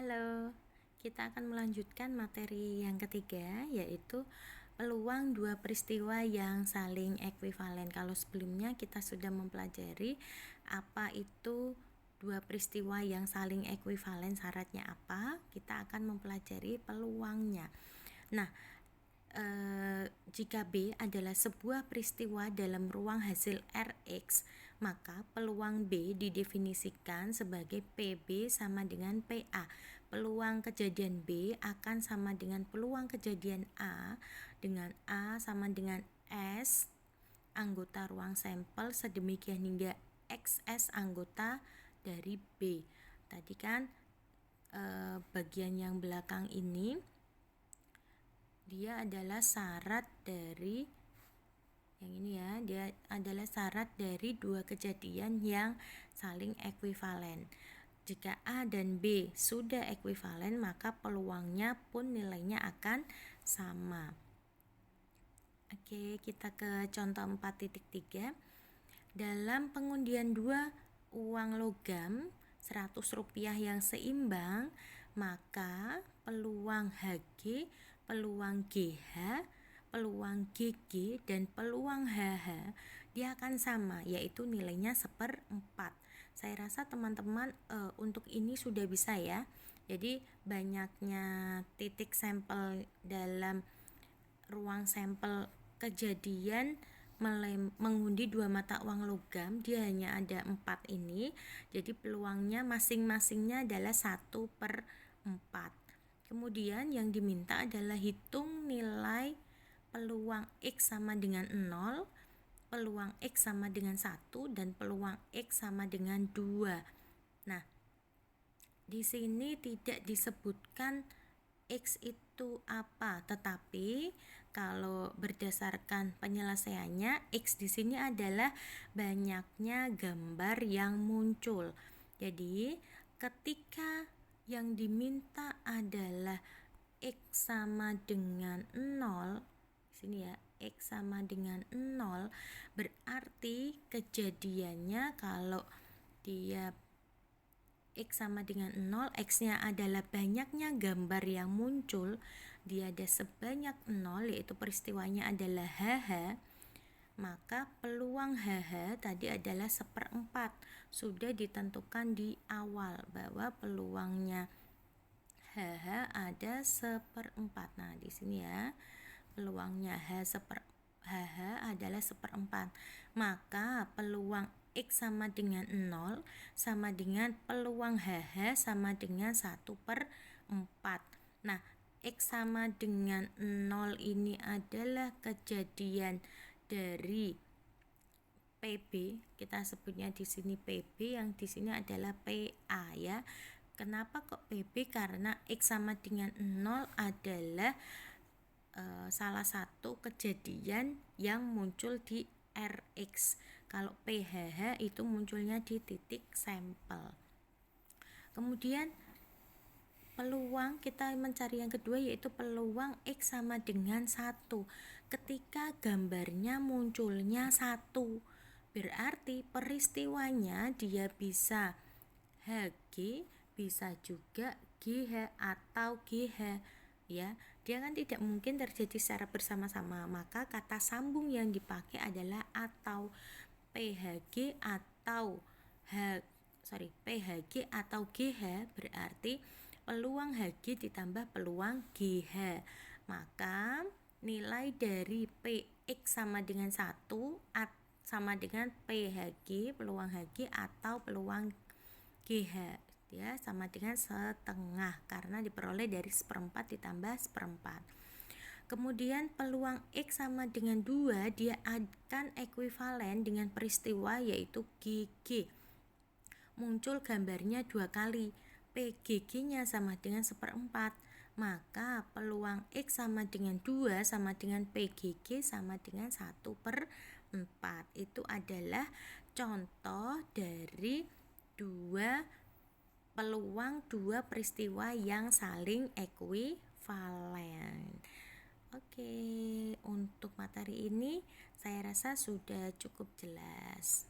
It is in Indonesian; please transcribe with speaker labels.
Speaker 1: Halo, kita akan melanjutkan materi yang ketiga, yaitu peluang dua peristiwa yang saling ekuivalen. Kalau sebelumnya kita sudah mempelajari apa itu dua peristiwa yang saling ekuivalen, syaratnya apa, kita akan mempelajari peluangnya. Nah, jika B adalah sebuah peristiwa dalam ruang hasil Rx, maka peluang B didefinisikan sebagai PB sama dengan PA. Peluang kejadian B akan sama dengan peluang kejadian A, dengan A sama dengan S anggota ruang sampel sedemikian hingga XS anggota dari B. Tadi kan bagian yang belakang ini dia adalah syarat dari yang ini ya, dia adalah syarat dari dua kejadian yang saling ekuivalen. Jika A dan B sudah ekuivalen, maka peluangnya pun nilainya akan sama. Oke, kita ke contoh 4.3. Dalam pengundian dua uang logam Rp100 yang seimbang, maka peluang HG, peluang GH, peluang GG, dan peluang HH dia akan sama, yaitu nilainya 1/4. Saya rasa teman-teman untuk ini sudah bisa ya. Jadi banyaknya titik sampel dalam ruang sampel kejadian mengundi dua mata uang logam, dia hanya ada 4 ini, jadi peluangnya masing-masingnya adalah 1/4. Kemudian yang diminta adalah hitung nilai peluang X sama dengan 0, peluang X sama dengan 1, dan peluang X sama dengan 2. Nah, di sini tidak disebutkan X itu apa, tetapi kalau berdasarkan penyelesaiannya, X di sini adalah banyaknya gambar yang muncul. Jadi, ketika yang diminta adalah X sama dengan 0, di sini ya, X sama dengan 0, berarti kejadiannya kalau dia X sama dengan 0, X-nya adalah banyaknya gambar yang muncul, dia ada sebanyak 0, yaitu peristiwanya adalah HH, maka peluang HH tadi adalah 1/4. Sudah ditentukan di awal bahwa peluangnya HH ada 1/4. Nah, di sini ya, peluangnya HH adalah 1/4. Maka peluang X sama dengan 0 sama dengan peluang HH sama dengan 1/4. Nah, X sama dengan 0 ini adalah kejadian dari PB, kita sebutnya di sini PB, yang di sini adalah PA ya. Kenapa kok PB? Karena X sama dengan 0 adalah salah satu kejadian yang muncul di Rx. Kalau PHH itu munculnya di titik sampel. Kemudian peluang, kita mencari yang kedua, yaitu peluang X sama dengan 1. Ketika gambarnya munculnya 1, berarti peristiwanya dia bisa HG, bisa juga GH atau GH ya. Dia kan tidak mungkin terjadi secara bersama-sama, maka kata sambung yang dipakai adalah atau. PHG atau PHG atau GH berarti peluang HG ditambah peluang GH, maka nilai dari PX sama dengan 1 sama dengan PHG, peluang HG atau peluang GH ya, sama dengan setengah karena diperoleh dari 1/4 ditambah 1/4. Kemudian peluang X sama dengan 2 dia akan ekuivalen dengan peristiwa yaitu GG. Muncul gambarnya 2 kali, PGG-nya sama dengan 1/4. Maka peluang X sama dengan 2 sama dengan PGG sama dengan 1/4. Itu adalah contoh dari peluang dua peristiwa yang saling ekuivalen. Oke, untuk materi ini saya rasa sudah cukup jelas.